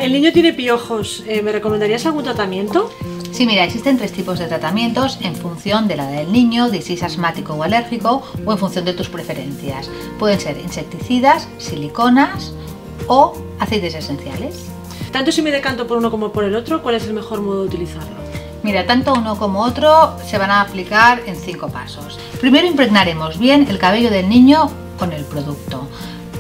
el niño tiene piojos, ¿me recomendarías algún tratamiento? Sí, mira, existen 3 tipos de tratamientos en función de la edad del niño, de si es asmático o alérgico o en función de tus preferencias. Pueden ser insecticidas, siliconas o aceites esenciales. Tanto si me decanto por uno como por el otro, ¿cuál es el mejor modo de utilizarlo? Mira, tanto uno como otro se van a aplicar en 5 pasos. Primero impregnaremos bien el cabello del niño con el producto.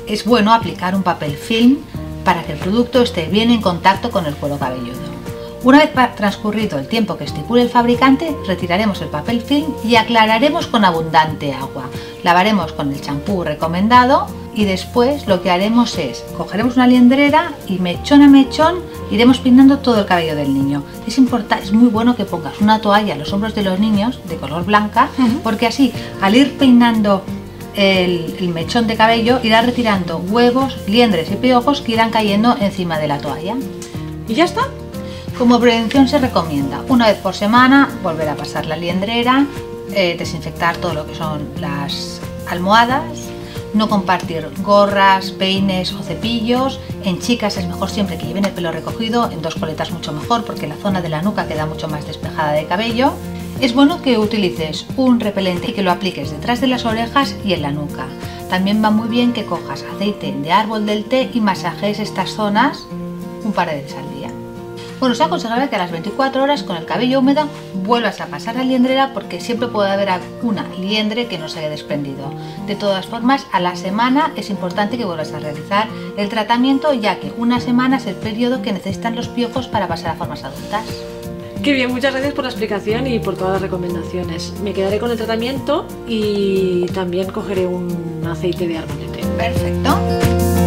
Es bueno aplicar un papel film para que el producto esté bien en contacto con el cuero cabelludo. Una vez transcurrido el tiempo que estipule el fabricante, retiraremos el papel film y aclararemos con abundante agua. Lavaremos con el champú recomendado y después lo que haremos es, cogeremos una liendrera y mechón a mechón iremos peinando todo el cabello del niño. Es muy bueno que pongas una toalla a los hombros de los niños de color blanca, porque así al ir peinando el mechón de cabello irá retirando huevos, liendres y piojos que irán cayendo encima de la toalla. ¿Y ya está? Como prevención se recomienda una vez por semana volver a pasar la liendrera, desinfectar todo lo que son las almohadas, no compartir gorras, peines o cepillos. En chicas es mejor siempre que lleven el pelo recogido, en 2 coletas mucho mejor porque la zona de la nuca queda mucho más despejada de cabello. Es bueno que utilices un repelente y que lo apliques detrás de las orejas y en la nuca. También va muy bien que cojas aceite de árbol del té y masajes estas zonas un par de veces al día. Bueno, es aconsejable que a las 24 horas con el cabello húmedo vuelvas a pasar la liendrera porque siempre puede haber alguna liendre que no se haya desprendido. De todas formas, a la semana es importante que vuelvas a realizar el tratamiento, ya que una semana es el periodo que necesitan los piojos para pasar a formas adultas. Qué bien, muchas gracias por la explicación y por todas las recomendaciones. Me quedaré con el tratamiento y también cogeré un aceite de árbol de té. Perfecto.